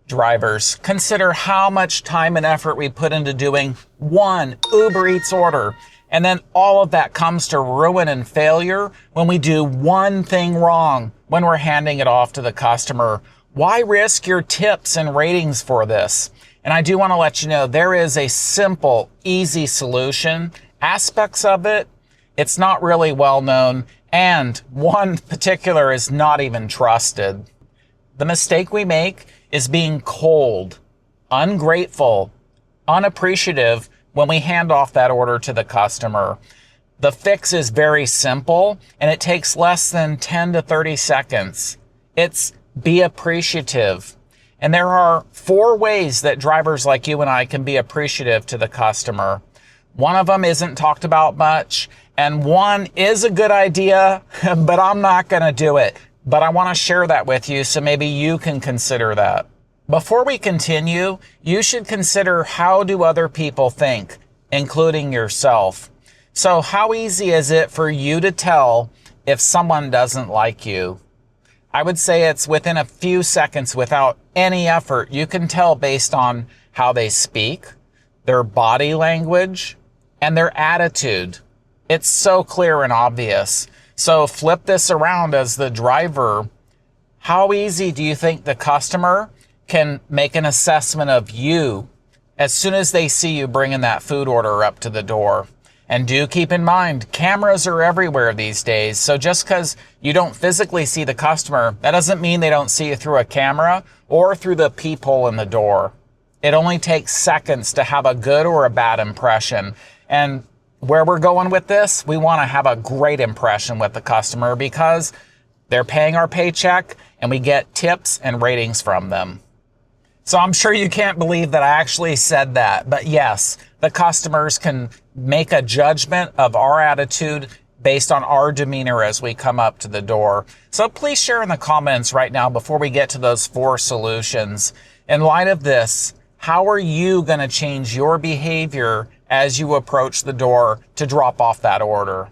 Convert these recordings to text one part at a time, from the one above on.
Drivers, consider how much time and effort we put into doing one Uber Eats order. And then all of that comes to ruin and failure when we do one thing wrong when we're handing it off to the customer. Why risk your tips and ratings for this? And I do want to let you know there is a simple, easy solution. Aspects of it, it's not really well known, and one particular is not even trusted. The mistake we make is being cold, ungrateful, unappreciative when we hand off that order to the customer. The fix is very simple, and it takes less than 10 to 30 seconds. It's be appreciative. And there are 4 ways that drivers like you and I can be appreciative to the customer. One of them isn't talked about much, and one is a good idea, but I'm not going to do it. But I want to share that with you so maybe you can consider that. Before we continue, you should consider how do other people think, including yourself. So how easy is it for you to tell if someone doesn't like you? I would say it's within a few seconds without any effort. You can tell based on how they speak, their body language, and their attitude. It's so clear and obvious. So flip this around as the driver. How easy do you think the customer can make an assessment of you as soon as they see you bringing that food order up to the door? And do keep in mind, cameras are everywhere these days. So just because you don't physically see the customer, that doesn't mean they don't see you through a camera or through the peephole in the door. It only takes seconds to have a good or a bad impression. And where we're going with this, we want to have a great impression with the customer because they're paying our paycheck and we get tips and ratings from them. So I'm sure you can't believe that I actually said that, but yes, the customers can make a judgment of our attitude based on our demeanor as we come up to the door. So please share in the comments right now before we get to those 4 solutions. In light of this, how are you going to change your behavior as you approach the door to drop off that order?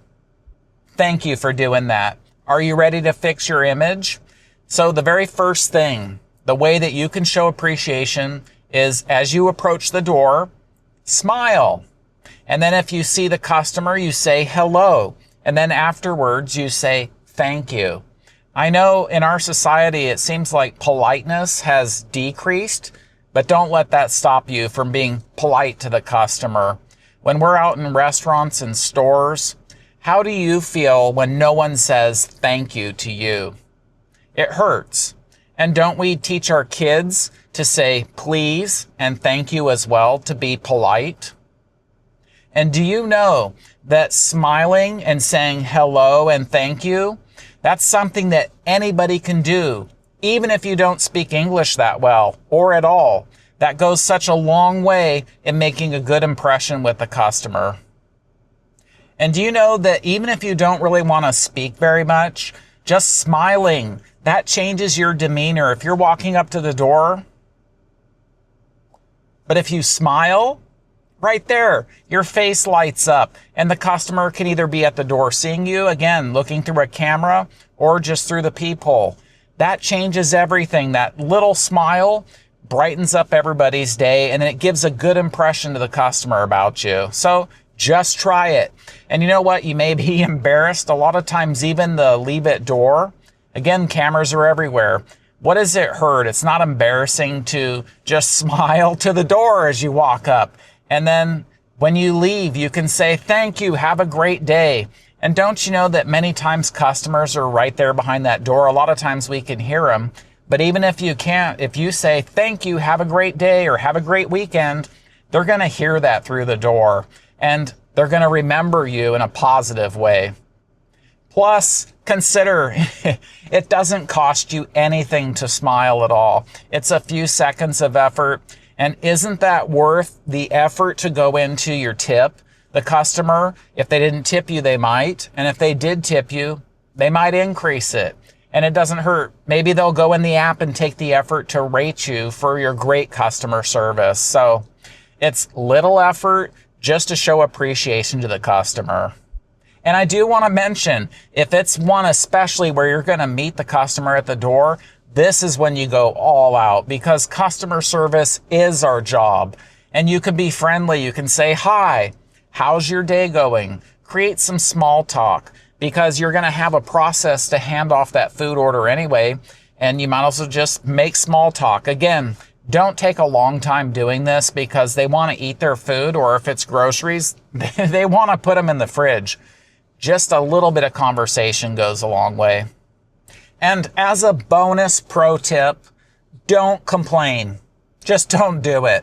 Thank you for doing that. Are you ready to fix your image? So the very first thing, the way that you can show appreciation is as you approach the door, smile. And then if you see the customer, you say hello. And then afterwards, you say thank you. I know in our society, it seems like politeness has decreased, but don't let that stop you from being polite to the customer. When we're out in restaurants and stores, how do you feel when no one says thank you to you? It hurts. And don't we teach our kids to say please and thank you as well, to be polite? And do you know that smiling and saying hello and thank you, that's something that anybody can do, even if you don't speak English that well or at all. That goes such a long way in making a good impression with the customer. And do you know that even if you don't really want to speak very much, just smiling, that changes your demeanor. If you're walking up to the door, but if you smile, right there, your face lights up and the customer can either be at the door seeing you, again, looking through a camera or just through the peephole. That changes everything. That little smile brightens up everybody's day and it gives a good impression to the customer about you. So just try it. And you know what? You may be embarrassed. A lot of times, even the leave it door, again, cameras are everywhere. What does it hurt? It's not embarrassing to just smile to the door as you walk up. And then when you leave, you can say, thank you, have a great day. And don't you know that many times customers are right there behind that door? A lot of times we can hear them. But even if you can't, if you say, thank you, have a great day, or have a great weekend, they're going to hear that through the door. And they're going to remember you in a positive way. Plus, consider, it doesn't cost you anything to smile at all. It's a few seconds of effort. And isn't that worth the effort to go into your tip? The customer, if they didn't tip you, they might. And if they did tip you, they might increase it. And it doesn't hurt. Maybe they'll go in the app and take the effort to rate you for your great customer service. So it's little effort just to show appreciation to the customer. And I do want to mention, if it's one especially where you're going to meet the customer at the door, This is when you go all out, because customer service is our job. And you can be friendly. You can say, hi, how's your day going? Create some small talk, because you're going to have a process to hand off that food order anyway. And you might as well just make small talk. Again, don't take a long time doing this, because they want to eat their food, or if it's groceries, they want to put them in the fridge. Just a little bit of conversation goes a long way. And as a bonus pro tip, don't complain. Just don't do it.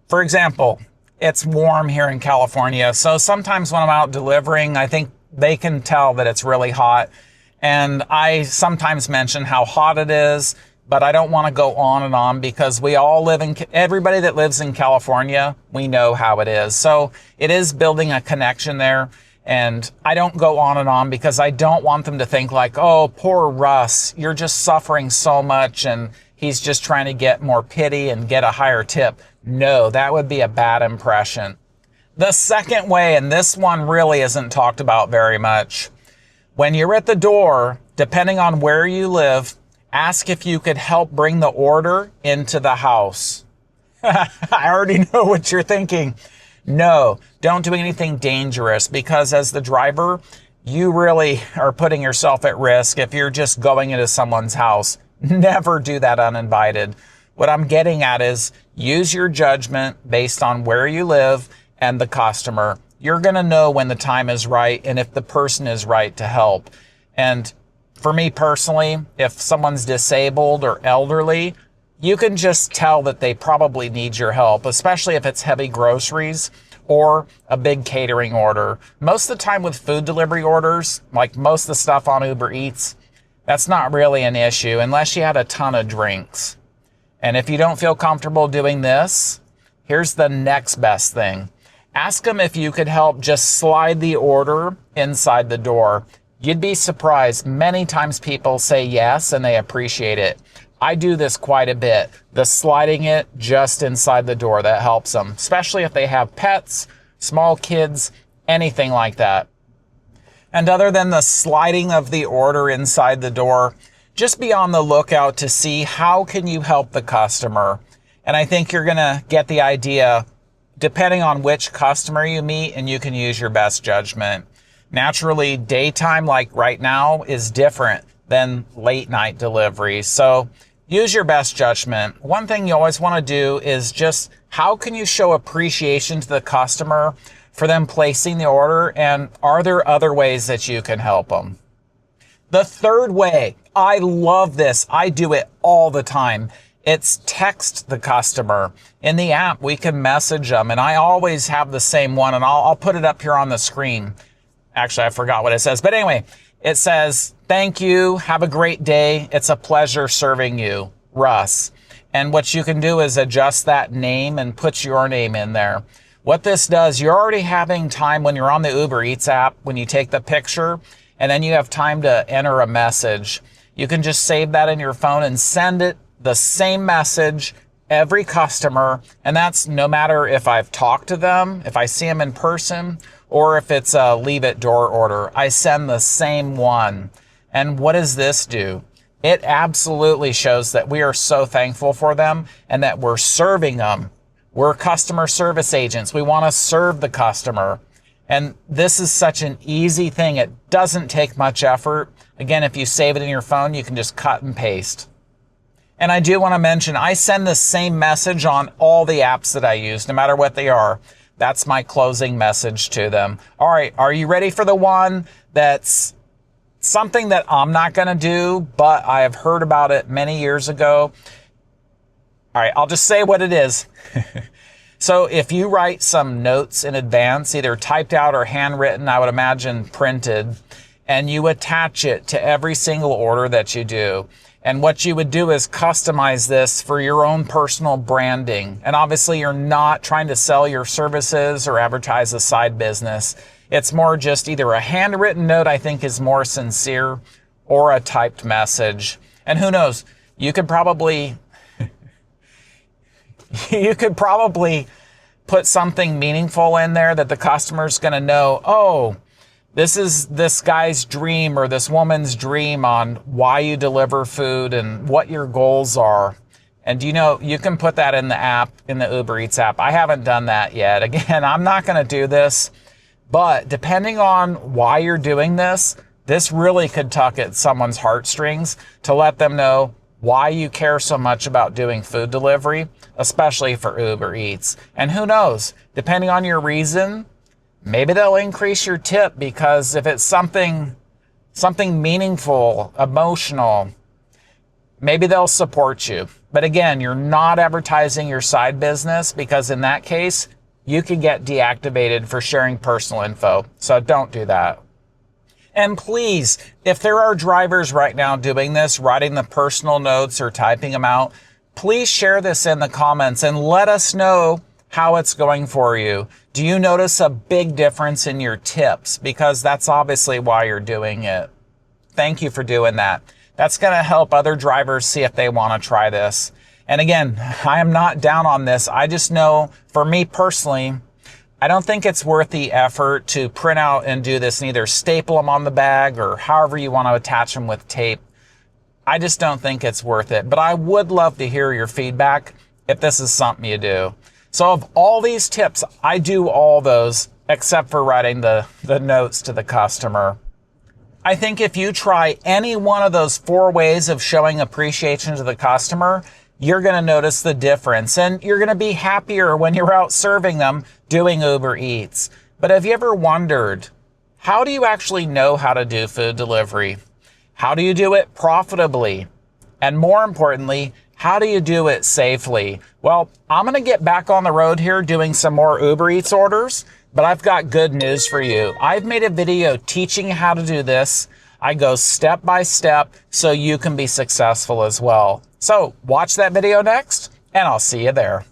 For example, it's warm here in California, so sometimes when I'm out delivering, I think they can tell that it's really hot. And I sometimes mention how hot it is, but I don't want to go on and on, because we all live in, everybody that lives in California, we know how it is. So it is building a connection there. And I don't go on and on, because I don't want them to think like, oh, poor Russ, you're just suffering so much and he's just trying to get more pity and get a higher tip. No, that would be a bad impression. The second way, and this one really isn't talked about very much, when you're at the door, depending on where you live, ask if you could help bring the order into the house. I already know what you're thinking. No, don't do anything dangerous, because as the driver, you really are putting yourself at risk if you're just going into someone's house. Never do that uninvited. What I'm getting at is use your judgment based on where you live and the customer. You're going to know when the time is right and if the person is right to help. And for me personally, if someone's disabled or elderly, you can just tell that they probably need your help, especially if it's heavy groceries or a big catering order. Most of the time with food delivery orders, like most of the stuff on UberEats, that's not really an issue unless you had a ton of drinks. And if you don't feel comfortable doing this, here's the next best thing. Ask them if you could help just slide the order inside the door. You'd be surprised. Many times people say yes and they appreciate it. I do this quite a bit. The sliding it just inside the door, that helps them, especially if they have pets, small kids, anything like that. And other than the sliding of the order inside the door, just be on the lookout to see how can you help the customer. And I think you're going to get the idea depending on which customer you meet, and you can use your best judgment. Naturally, daytime like right now is different than late night delivery. So use your best judgment. One thing you always want to do is just how can you show appreciation to the customer for them placing the order, and are there other ways that you can help them? The third way, I love this. I do it all the time. It's text the customer. In the app, we can message them, and I always have the same one, and I'll put it up here on the screen. Actually, I forgot what it says. But anyway, it says, thank you, have a great day. It's a pleasure serving you, Russ. And what you can do is adjust that name and put your name in there. What this does, you're already having time when you're on the UberEats app, when you take the picture, and then you have time to enter a message. You can just save that in your phone and send it the same message every customer. And that's no matter if I've talked to them, if I see them in person, or if it's a leave at door order. I send the same one. And what does this do? It absolutely shows that we are so thankful for them and that we're serving them. We're customer service agents. We want to serve the customer. And this is such an easy thing. It doesn't take much effort. Again, if you save it in your phone, you can just cut and paste. And I do want to mention, I send the same message on all the apps that I use, no matter what they are. That's my closing message to them. All right, are you ready for the one that's something that I'm not going to do, but I have heard about it many years ago? All right, I'll just say what it is. So if you write some notes in advance, either typed out or handwritten, I would imagine printed, and you attach it to every single order that you do. And what you would do is customize this for your own personal branding. And obviously you're not trying to sell your services or advertise a side business. It's more just either a handwritten note I think is more sincere, or a typed message. And who knows, you could probably put something meaningful in there that the customer's going to know, oh, This is this guy's dream or this woman's dream on why you deliver food and what your goals are. And you can put that in the app, in the Uber Eats app. I haven't done that yet. Again, I'm not going to do this, but depending on why you're doing this, this really could tug at someone's heartstrings to let them know why you care so much about doing food delivery, especially for Uber Eats. And who knows, depending on your reason, maybe they'll increase your tip because if it's something meaningful, emotional, maybe they'll support you. But again, you're not advertising your side business because in that case, you can get deactivated for sharing personal info. So don't do that. And please, if there are drivers right now doing this, writing the personal notes or typing them out, please share this in the comments and let us know how it's going for you. Do you notice a big difference in your tips? Because that's obviously why you're doing it. Thank you for doing that. That's going to help other drivers see if they want to try this. And again, I am not down on this. I just know for me personally, I don't think it's worth the effort to print out and do this and either staple them on the bag or however you want to attach them with tape. I just don't think it's worth it. But I would love to hear your feedback if this is something you do. So of all these tips, I do all those except for writing the notes to the customer. I think if you try any one of those 4 ways of showing appreciation to the customer, you're going to notice the difference and you're going to be happier when you're out serving them doing Uber Eats. But have you ever wondered, how do you actually know how to do food delivery? How do you do it profitably? And more importantly, how do you do it safely? Well, I'm going to get back on the road here doing some more Uber Eats orders. But I've got good news for you. I've made a video teaching you how to do this. I go step by step so you can be successful as well. So watch that video next, and I'll see you there.